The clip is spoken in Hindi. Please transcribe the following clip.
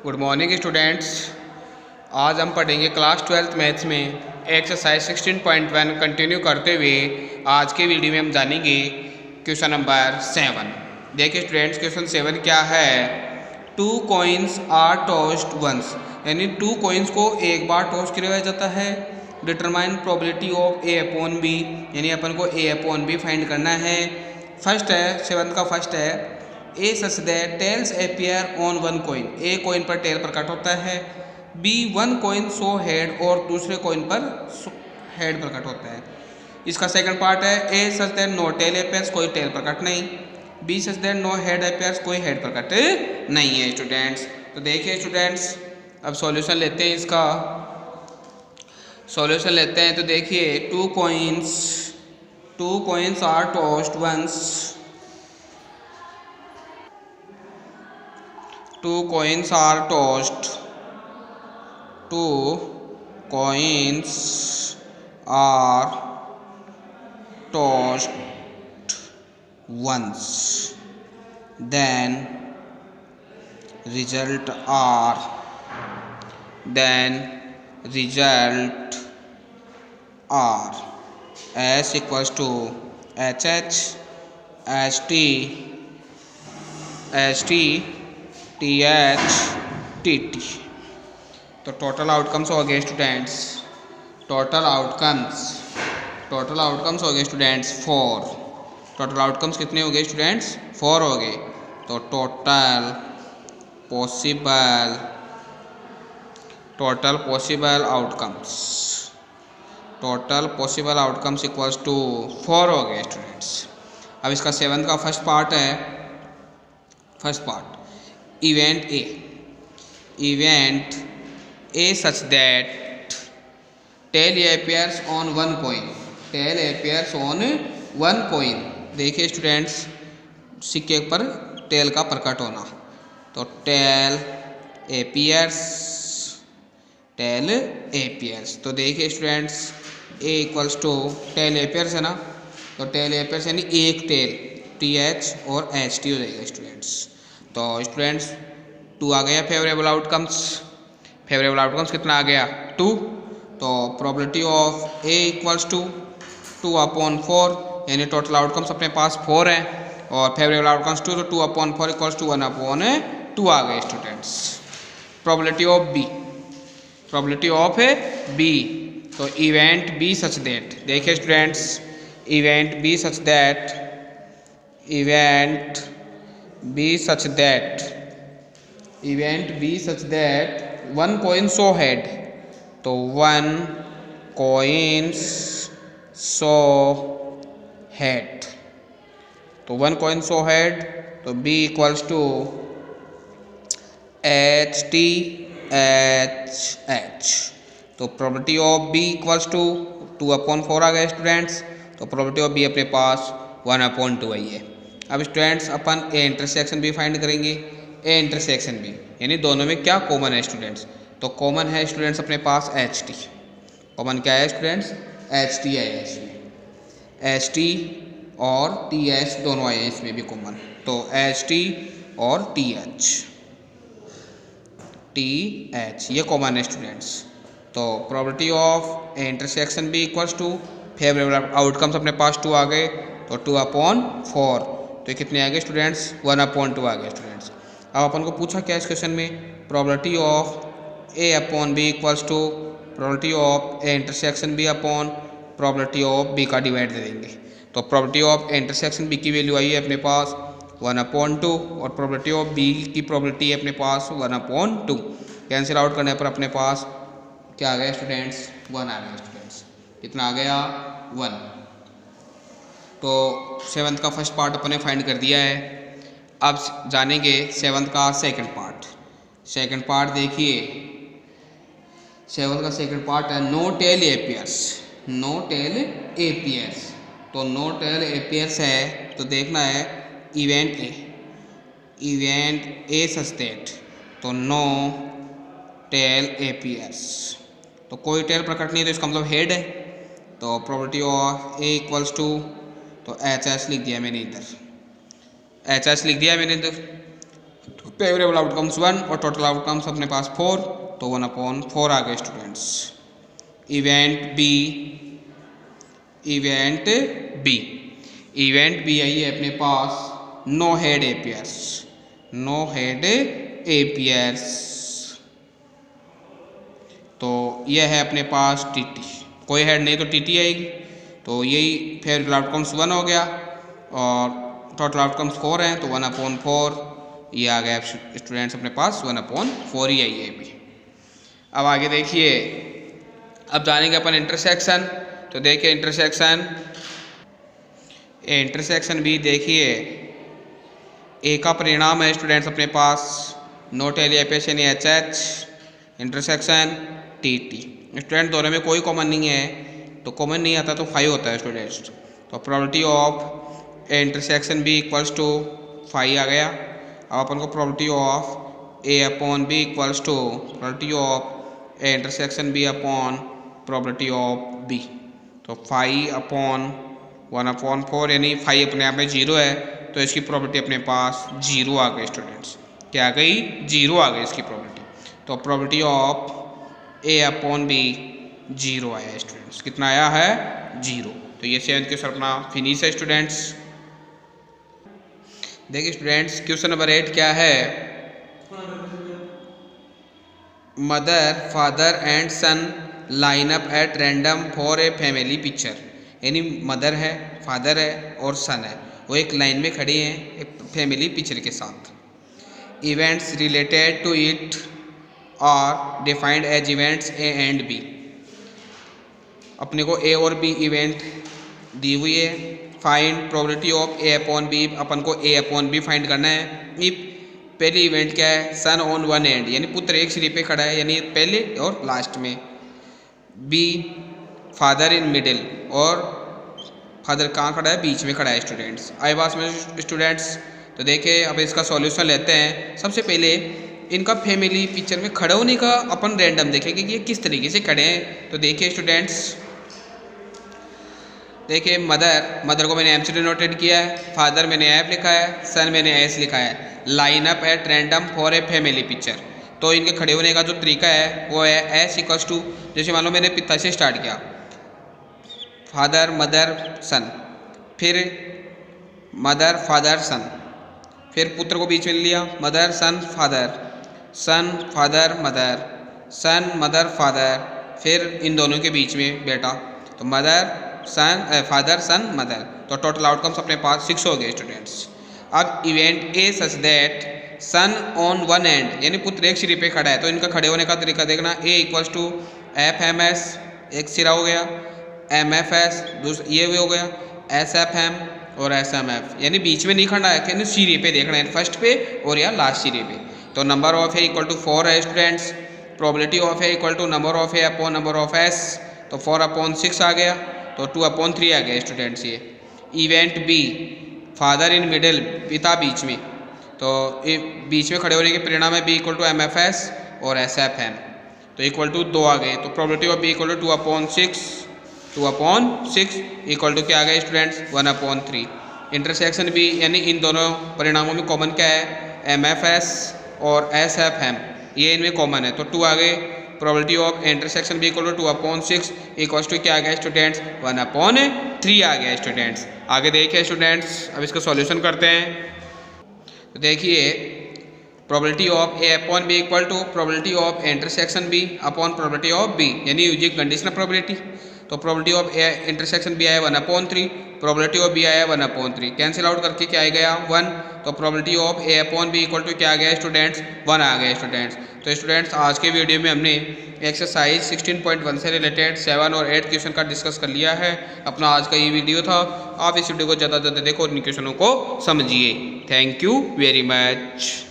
Good morning students. आज हम पढ़ेंगे क्लास 12th मैथ्स में एक्सरसाइज 16.1 कंटिन्यू करते हुए आज के वीडियो में हम जानेंगे क्वेश्चन नंबर 7। देखिए स्टूडेंट्स, क्वेश्चन 7 क्या है। 2 कॉइन्स आर टॉस्ड वंस, यानी 2 कॉइन्स को एक बार टॉस किया जाता है। Determine probability of A upon B, यानी अपन को ए अपॉन बी फाइंड करना है। फर्स्ट है 7 का फर्स्ट है A such that tails appear on one coin, ए कॉइन पर टेल प्रकट होता है। B one coin show head, और दूसरे कॉइन पर हेड प्रकट होता है। इसका सेकंड पार्ट है A such that no tail appears, कोई टेल प्रकट नहीं। B such that no head appears, कोई हेड प्रकट नहीं है स्टूडेंट्स। तो देखिए स्टूडेंट्स, अब सॉल्यूशन लेते हैं। इसका सॉल्यूशन लेते हैं। तो देखिए two coins are tossed once, 2 coins are tossed. 2 coins are tossed once. Then result are S equals to HH ST TH TT। तो टोटल आउटकम्स हो गए स्टूडेंट्स, टोटल आउटकम्स हो गए स्टूडेंट्स 4। टोटल आउटकम्स कितने हो गए स्टूडेंट्स? 4 हो गए। तो total possible outcomes equals to 4 हो गए स्टूडेंट्स। अब इसका 7 का first part event A such that tail appears on one coin. देखिए स्टूडेंट्स, सिक्के पर टेल का प्रकट होना। तो टेल अपीयर्स। तो देखिए students, A equals to tail appears है ना, तो टेल अपीयर्स यानी एक टेल, TH और HT हो जाएगा स्टूडेंट्स। तो स्टूडेंट्स 2 आ गया फेवरेबल आउटकम्स कितना आ गया? 2। तो probability of A equals to 2/4, यानी टोटल आउटकम्स अपने पास 4 हैं और फेवरेबल आउटकम्स 2, तो 2/4 इक्वल्स टू 1/2 आ गए स्टूडेंट्स। प्रोबेबिलिटी ऑफ बी, तो इवेंट बी सच दैट। देखिए students, event B such that one coin show head, तो 1 coins show head, तो 1 coin show head, तो B इक्वल्स टू HTHH। तो probability of B equals to 2/4 आ गए स्टूडेंट्स। तो प्रोबेबिलिटी ऑफ B अपने पास 1/2 आई है। अब स्टूडेंट्स अपन ए इंटरसेक्शन भी फाइंड करेंगे। ए इंटरसेक्शन भी यानी दोनों में क्या कॉमन है स्टूडेंट्स? तो कॉमन है स्टूडेंट्स अपने पास HT। कॉमन क्या है स्टूडेंट्स? HT है इसमें। HT और TH दोनों आए हैं इसमें भी कॉमन। तो HT और TH ये कॉमन है स्टूडेंट्स। तो प्रोबेबिलिटी ऑफ ए इंटरसेक्शन भी इक्वल्स टू फेवरेबल आउटकम्स अपने पास 2 आ गए, तो 2/4। तो कितने आ गए स्टूडेंट्स? 1/2 आ गए स्टूडेंट्स। अब अपन को पूछा क्या इस क्वेश्चन में? Probability of A upon B equals to probability of A intersection B upon probability of B का डिवाइड दे देंगे। तो probability of A intersection B की वैल्यू आई है अपने पास 1/2, और प्रोबेबिलिटी ऑफ बी की प्रोबेबिलिटी है अपने पास 1/2। कैंसिल आउट करने पर अपने पास क्या आ गया स्टूडेंट्स? 1 आ गया स्टूडेंट्स। कितना आ गया? 1। तो 7 का फर्स्ट पार्ट अपने फाइंड कर दिया है। अब जानेंगे 7 का सेकंड पार्ट। देखिए 7 का सेकंड पार्ट है नो टेल अपीयर्स। तो नो टेल अपीयर्स है, तो देखना है इवेंट ए सच दैट, तो नो टेल अपीयर्स, तो कोई टेल प्रकट नहीं है, तो इसका मतलब हेड है। तो probability of A equals to, तो एच एच लिख दिया मैंने इधर, एच एच लिख दिया मैंने इधर। फेवरेबल आउटकम्स 1 और टोटल आउटकम्स अपने पास 4, तो 1/4 आ गए स्टूडेंट्स। इवेंट बी आई है अपने पास नो हेड एपियर्स, तो यह है अपने पास टीटी, कोई हेड नहीं तो टीटी आएगी, तो यही फेवरेबल आउटकम्स 1 हो गया और टोटल आउटकम्स 4 हैं, तो 1/4 ये आ गया स्टूडेंट्स अपने पास 1/4 ही आई है भी। अब आगे देखिए, अब जानेंगे अपन इंटरसेक्शन, तो देखिए इंटरसेक्शन भी देखिए ए का परिणाम है स्टूडेंट्स अपने पास नोट एलियापेश यानी HH, इंटरसेक्शन TT। स्टूडेंट दोनों में कोई कॉमन नहीं है, तो कॉमन नहीं आता तो 5 होता है स्टूडेंट्स, तो probability of intersection B equals to 5 आ गया। अब अपन को probability of A/B equals to probability of intersection B upon probability of B, तो 5/1/4 यानी 5 अपने आप में 0 है, तो इसकी प्रोबेबिलिटी अपने पास 0 आ गई स्टूडेंट्स। क्या आ गई? 0 आ गई इसकी प्रोबेबिलिटी, तो प्रोबेबिलिटी ऑफ A/B 0 आया स्टूडेंट्स। कितना आया है? 0। तो ये 7th क्वेश्चन अपना फिनिश है स्टूडेंट्स। देखिए स्टूडेंट्स क्वेश्चन नंबर 8 क्या है, mother father and son line up at random for a family picture, यानी मदर है, फादर है और सन है, वो एक लाइन में खड़े हैं एक फैमिली पिक्चर के साथ। Events related to it are defined as events A and B, अपने को ए और बी इवेंट दी हुई है। फाइंड प्रोबेबिलिटी ऑफ A/B, अपन को A/B फाइंड करना है। इफ पहली इवेंट क्या है? सन ऑन वन एंड, यानी पुत्र एक सिरे पे खड़ा है, यानी पहले और लास्ट में। बी फादर इन मिडिल, और फादर कहाँ खड़ा है? बीच में खड़ा है स्टूडेंट्स। आई पास में स्टूडेंट्स, तो देखिए अब इसका सॉल्यूशन लेते हैं। सबसे पहले इनका फैमिली पिक्चर में खड़ा होने का अपन रैंडम देखेंगे कि ये किस तरीके से खड़े हैं। तो देखिए स्टूडेंट्स, देखिए मदर को मैंने M से डिनोटेड किया है, फादर मैंने F लिखा है, सन मैंने S लिखा है। Line up at random for a family picture, तो इनके खड़े होने का जो तरीका है वो है S इक्वल्स टू, जैसे मान लो मैंने पिता से स्टार्ट किया, फादर मदर सन, फिर मदर फादर सन, फिर पुत्र को बीच में लिया, mother son father mother, son mother father, फिर इन दोनों के बीच में बेटा, तो mother son father son mother, तो टोटल आउटकम्स अपने पास 6 हो गए स्टूडेंट्स। अब event A such that son on one end, यानी पुत्र एक सिरे पे खड़ा है, तो इनका खड़े होने का तरीका देखना। ए इक्वल्स टू FMS, एक सिरा हो गया, MFS दूसरा ये भी हो गया, SFM और SMF, यानी बीच में नहीं खड़ा है, यानी सिरे पे देखना है, फर्स्ट पे और या लास्ट सिरे पे। तो number of A equal to 4 है students. Probability of A equal to number of A upon number of S, तो 4/6 आ गया, तो 2/3 आ गया स्टूडेंट्स ये। Event B father in middle, पिता बीच में, तो बीच में खड़े होने के परिणाम है B इक्वल टू MFS और SFM, तो इक्वल टू 2 आ गए। तो probability of B equal to 2/6 equal to क्या आ गया स्टूडेंट्स? 1/3। इंटरसेक्शन भी, यानी इन दोनों परिणामों में कॉमन क्या है? MFS और SFM, ये इनमें कॉमन है, तो 2 आ गए। Probability of intersection B equal to 2/6 equals to क्या आ गया स्टूडेंट्स? 1/3 आ गया स्टूडेंट्स। आगे देखिए स्टूडेंट्स, अब इसका सॉल्यूशन करते हैं। तो देखिए probability of A/B equal to probability of intersection B upon probability of B, यानी यूजिंग कंडीशनल प्रोबेबिलिटी। तो प्रोबेबिलिटी ऑफ इंटरसेक्शन बी आया 1/3, प्रोबेबिलिटी ऑफ बी आया 1/3, कैंसिल आउट करके क्या आ गया? 1। तो probability of A/B equal to क्या आ गया स्टूडेंट्स? 1 आ गया स्टूडेंट्स। तो स्टूडेंट्स आज के वीडियो में हमने एक्सरसाइज 16.1 से रिलेटेड 7 और 8 क्वेश्चन का डिस्कस कर लिया है। अपना आज का ये वीडियो था, आप इस वीडियो को ज़्यादा से ज़्यादा देखो और इन क्वेश्चनों को समझिए। Thank you very much.